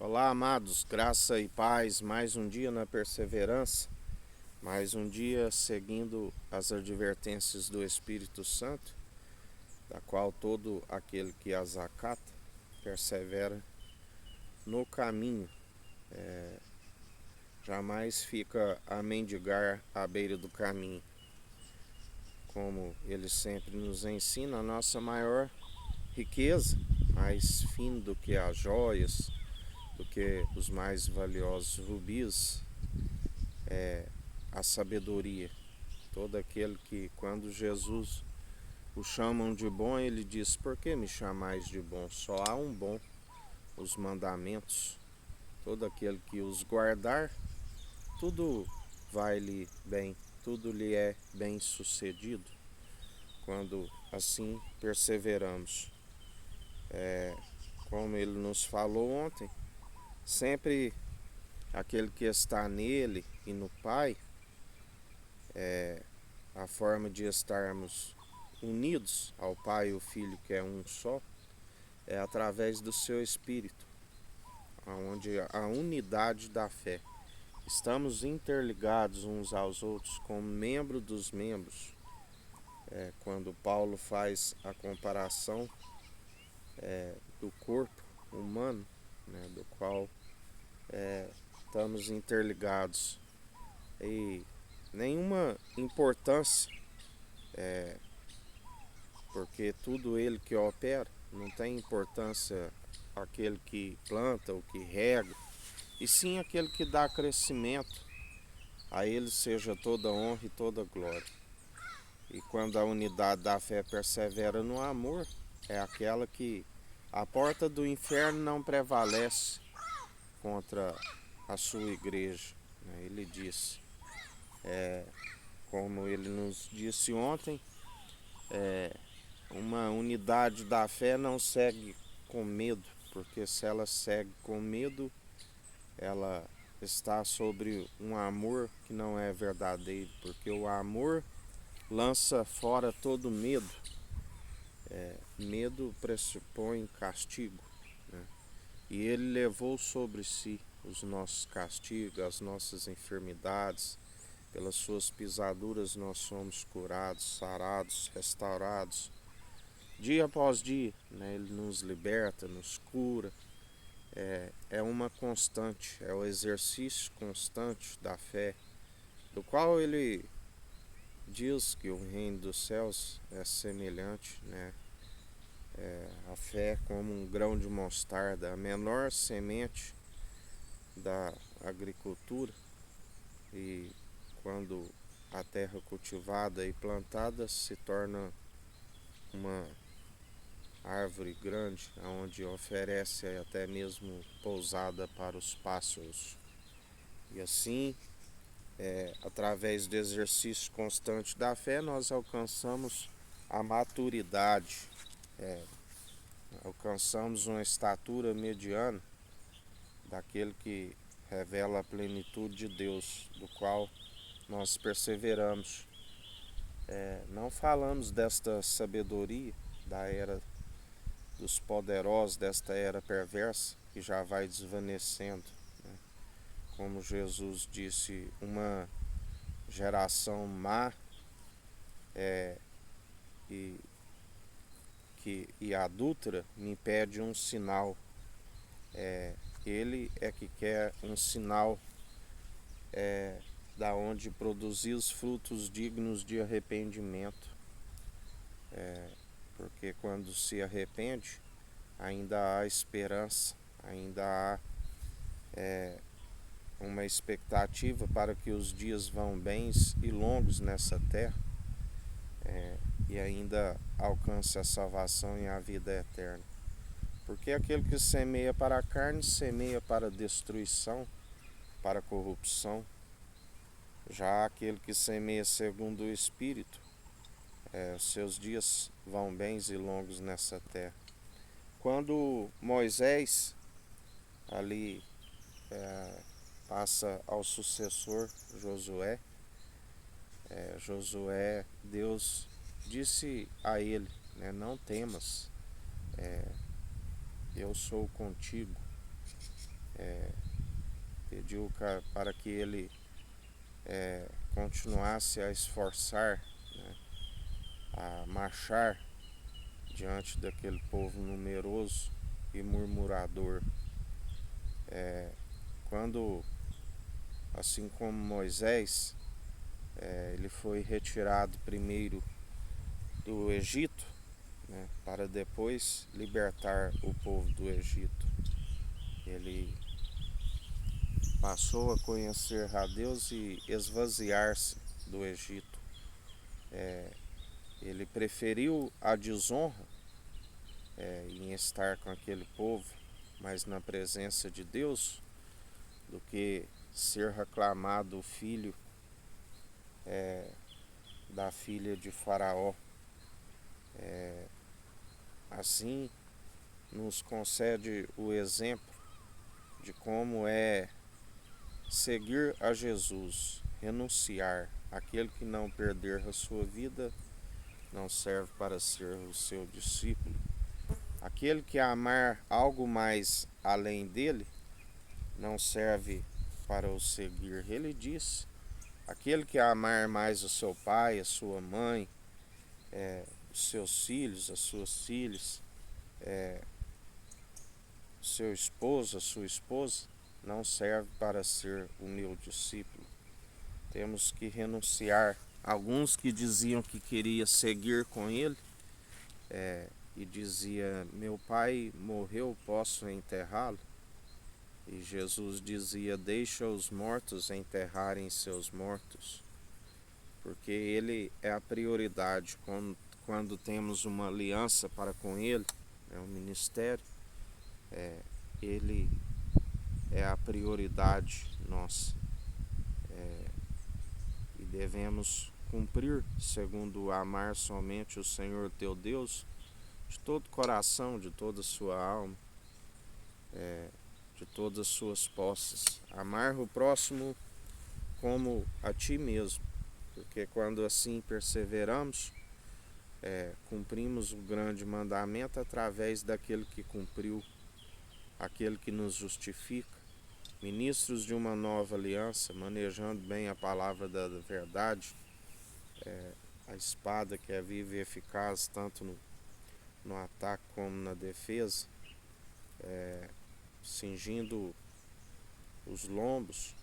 Olá, amados, graça e paz, mais um dia na perseverança, mais um dia seguindo as advertências do Espírito Santo, da qual todo aquele que as acata persevera no caminho, jamais fica a mendigar à beira do caminho. Como ele sempre nos ensina, a nossa maior riqueza, mais fina do que as joias, do que os mais valiosos rubis, é a sabedoria. Todo aquele que, quando Jesus o chamam de bom, ele diz: por que me chamais de bom? Só há um bom, os mandamentos. Todo aquele que os guardar, tudo vai-lhe bem, tudo lhe é bem sucedido, quando assim perseveramos. Como ele nos falou ontem, sempre aquele que está nele e no Pai, a forma de estarmos unidos ao Pai e ao Filho, que é um só, é através do seu Espírito, onde a unidade da fé. Estamos interligados uns aos outros como membro dos membros. Quando Paulo faz a comparação do corpo humano, né, do qual estamos interligados. E nenhuma importância, porque tudo ele que opera, não tem importância aquele que planta ou que rega, e sim aquele que dá crescimento. A ele seja toda honra e toda glória. E quando a unidade da fé persevera no amor, é aquela que a porta do inferno não prevalece contra a sua igreja. Ele disse, como ele nos disse ontem, uma unidade da fé não segue com medo, porque se ela segue com medo, ela está sobre um amor que não é verdadeiro, porque o amor lança fora todo medo. Medo pressupõe castigo, né? E ele levou sobre si os nossos castigos, as nossas enfermidades. Pelas suas pisaduras nós somos curados, sarados, restaurados. Dia após dia, né? Ele nos liberta, nos cura. É uma constante, é o exercício constante da fé, do qual ele diz que o reino dos céus é semelhante, né? A fé é como um grão de mostarda, a menor semente da agricultura, e quando a terra cultivada e plantada se torna uma árvore grande, onde oferece até mesmo pousada para os pássaros. E assim, através do exercício constante da fé, nós alcançamos a maturidade, alcançamos uma estatura mediana daquele que revela a plenitude de Deus, do qual nós perseveramos. Não falamos desta sabedoria da era dos poderosos, desta era perversa que já vai desvanecendo, né? Como Jesus disse, uma geração má e, e adúltera me pede um sinal. Ele é que quer um sinal da onde produzir os frutos dignos de arrependimento, porque quando se arrepende ainda há esperança, ainda há uma expectativa para que os dias vão bens e longos nessa terra, e ainda alcance a salvação e a vida eterna. Porque aquele que semeia para a carne, semeia para a destruição, para a corrupção. Já aquele que semeia segundo o Espírito, os seus dias vão bens e longos nessa terra. Quando Moisés ali passa ao sucessor Josué, Deus disse a ele, né, não temas, eu sou contigo. pediu para que ele continuasse a esforçar, né, a marchar diante daquele povo numeroso e murmurador. Quando, assim como Moisés, ele foi retirado primeiro do Egito, né, para depois libertar o povo do Egito. Ele passou a conhecer a Deus e esvaziar-se do Egito. Ele preferiu a desonra em estar com aquele povo, mas na presença de Deus, do que ser reclamado filho da filha de Faraó. Assim, nos concede o exemplo de como é seguir a Jesus, renunciar. Aquele que não perder a sua vida não serve para ser o seu discípulo. Aquele que amar algo mais além dele não serve para o seguir. Ele disse: aquele que amar mais o seu pai, a sua mãe, os seus filhos, as suas filhas, o seu esposo, a sua esposa, não serve para ser o meu discípulo. Temos que renunciar. Alguns que diziam que queria seguir com ele e dizia: meu pai morreu, posso enterrá-lo? E Jesus dizia: deixa os mortos enterrarem seus mortos, porque ele é a prioridade. Quando temos uma aliança para com ele, um ministério, ele é a prioridade nossa. E devemos cumprir segundo amar somente o Senhor teu Deus de todo o coração, de toda a sua alma, de todas as suas posses. Amar o próximo como a ti mesmo, porque quando assim perseveramos, cumprimos o grande mandamento através daquele que cumpriu, aquele que nos justifica, ministros de uma nova aliança, manejando bem a palavra da verdade, a espada que é viva e eficaz tanto no ataque como na defesa, cingindo os lombos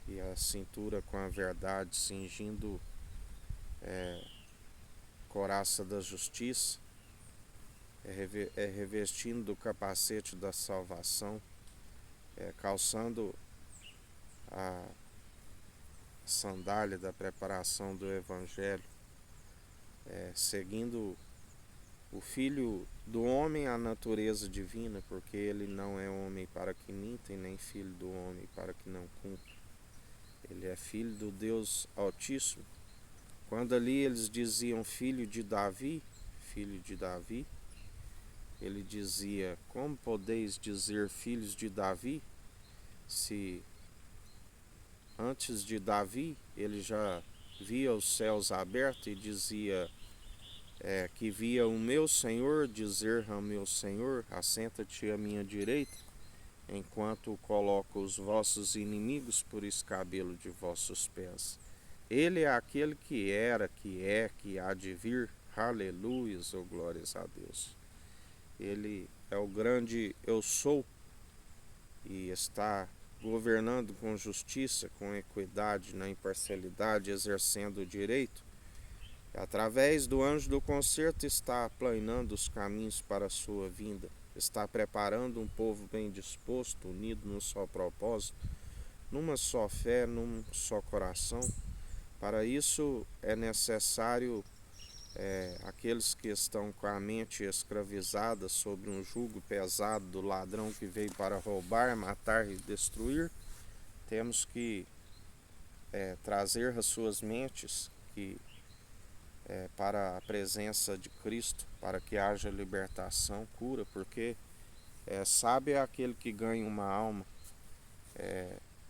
e a cintura com a verdade, cingindo couraça da justiça, revestindo do capacete da salvação, calçando a sandália da preparação do Evangelho, seguindo o Filho do homem à natureza divina, porque ele não é homem para que minta, e nem filho do homem para que não cumpra. Ele é filho do Deus Altíssimo. Quando ali eles diziam filho de Davi, ele dizia: como podeis dizer filhos de Davi, se antes de Davi ele já via os céus abertos e dizia que via o meu Senhor dizer ao meu Senhor: assenta-te à minha direita, enquanto coloco os vossos inimigos por escabelo de vossos pés. Ele é aquele que era, que é, que há de vir. Aleluias, ou glórias a Deus. Ele é o grande eu sou e está governando com justiça, com equidade, na imparcialidade, exercendo o direito. Através do anjo do concerto está aplanando os caminhos para a sua vinda. Está preparando um povo bem disposto, unido num só propósito, numa só fé, num só coração. Para isso é necessário aqueles que estão com a mente escravizada sobre um jugo pesado do ladrão que veio para roubar, matar e destruir. Temos que trazer as suas mentes para a presença de Cristo, para que haja libertação, cura, porque sábio é aquele que ganha uma alma.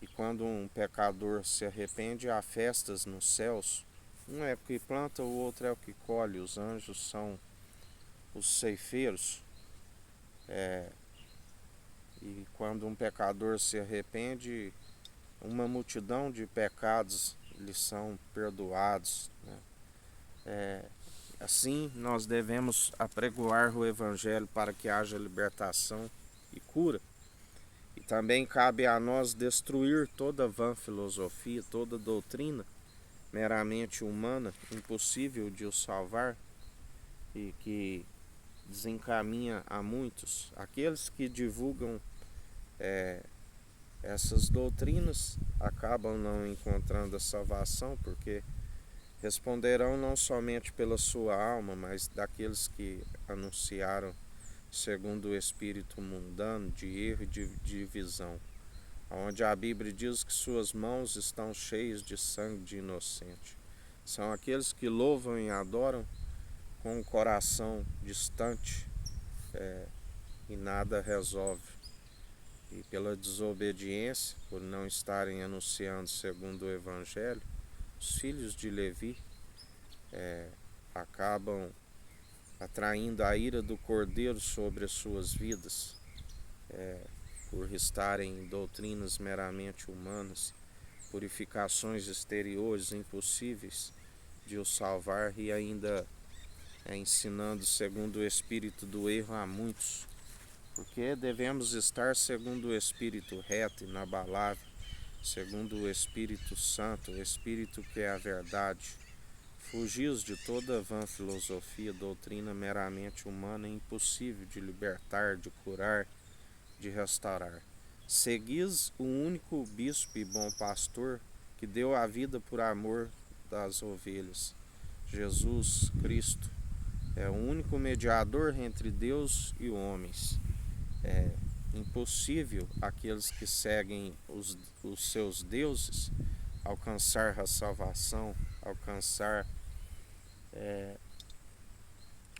E quando um pecador se arrepende, há festas nos céus. Um é o que planta, o outro é o que colhe. Os anjos são os ceifeiros. E quando um pecador se arrepende, uma multidão de pecados lhe são perdoados, né? Assim, nós devemos apregoar o Evangelho para que haja libertação e cura. E também cabe a nós destruir toda vã filosofia, toda doutrina meramente humana, impossível de o salvar e que desencaminha a muitos. Aqueles que divulgam essas doutrinas acabam não encontrando a salvação, porque responderão não somente pela sua alma, mas daqueles que anunciaram segundo o espírito mundano de erro e de divisão, onde a Bíblia diz que suas mãos estão cheias de sangue de inocente. São aqueles que louvam e adoram com o coração distante e nada resolve. E pela desobediência, por não estarem anunciando segundo o Evangelho, os filhos de Levi acabam atraindo a ira do Cordeiro sobre as suas vidas, por estarem em doutrinas meramente humanas, purificações exteriores impossíveis de o salvar e ainda ensinando segundo o espírito do erro a muitos, porque devemos estar segundo o espírito reto, inabalável, segundo o Espírito Santo, o Espírito que é a verdade. Fugis de toda vã filosofia, doutrina meramente humana, impossível de libertar, de curar, de restaurar. Seguis o único bispo e bom pastor que deu a vida por amor das ovelhas. Jesus Cristo é o único mediador entre Deus e homens. É impossível aqueles que seguem os seus deuses alcançar a salvação, alcançar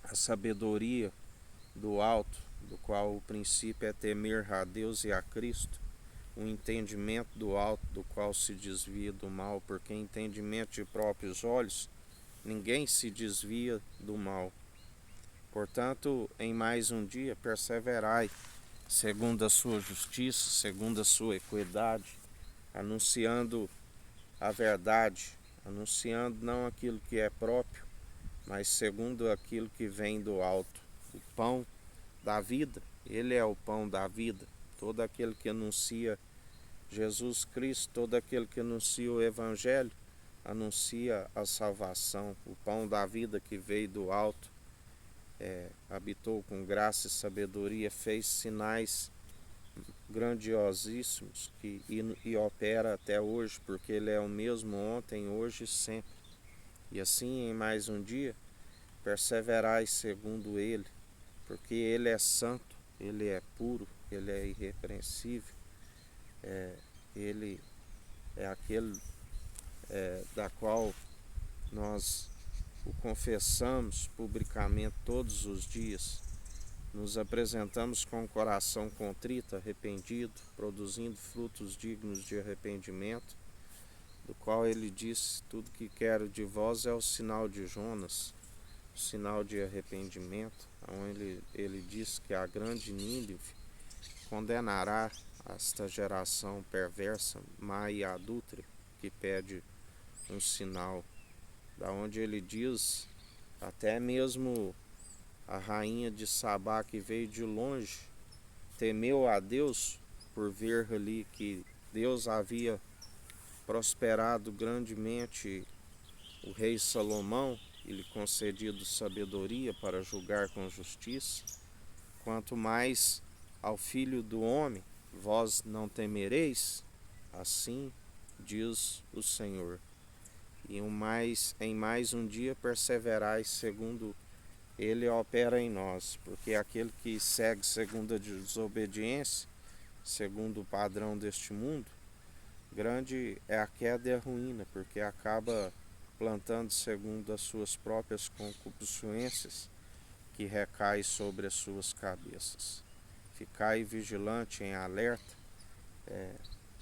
a sabedoria do alto, do qual o princípio é temer a Deus e a Cristo, o entendimento do alto, do qual se desvia do mal, porque entendimento de próprios olhos, ninguém se desvia do mal. Portanto, em mais um dia, perseverai, segundo a sua justiça, segundo a sua equidade, anunciando a verdade, anunciando não aquilo que é próprio, mas segundo aquilo que vem do alto, o pão da vida. Ele é o pão da vida. Todo aquele que anuncia Jesus Cristo, todo aquele que anuncia o Evangelho, anuncia a salvação. O pão da vida que veio do alto, habitou com graça e sabedoria, fez sinais grandiosíssimos e opera até hoje, porque ele é o mesmo ontem, hoje e sempre. E assim, em mais um dia, perseverai segundo ele, porque ele é santo, ele é puro, ele é irrepreensível, ele é aquele da qual nós o confessamos publicamente todos os dias. Nos apresentamos com o coração contrito, arrependido, produzindo frutos dignos de arrependimento, do qual ele disse: tudo que quero de vós é o sinal de Jonas, o sinal de arrependimento, onde ele diz que a grande Nínive condenará esta geração perversa, má e adúltera, que pede um sinal, da onde ele diz até mesmo a rainha de Sabá, que veio de longe, temeu a Deus por ver ali que Deus havia prosperado grandemente o rei Salomão e lhe concedido sabedoria para julgar com justiça. Quanto mais ao Filho do Homem, vós não temereis? Assim diz o Senhor. E em mais um dia perseverais segundo ele opera em nós, porque aquele que segue segundo a desobediência, segundo o padrão deste mundo, grande é a queda e a ruína, porque acaba plantando segundo as suas próprias concupiscências, que recai sobre as suas cabeças. Ficai vigilante, em alerta,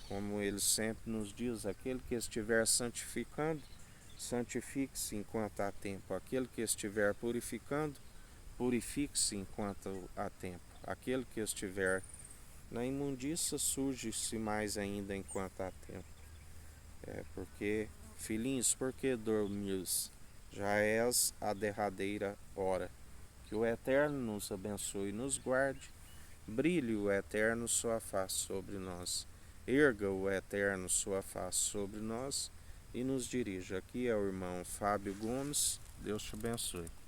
como ele sempre nos diz: aquele que estiver santificando, santifique-se enquanto há tempo. Aquele que estiver purificando, purifique-se enquanto há tempo. Aquele que estiver na imundícia surge-se mais ainda enquanto há tempo. Porque, filhinhos, por que dormis? Já és a derradeira hora. Que o Eterno nos abençoe e nos guarde. Brilhe o Eterno sua face sobre nós. Erga o Eterno sua face sobre nós e nos dirija. Aqui é o irmão Fábio Gomes. Deus te abençoe.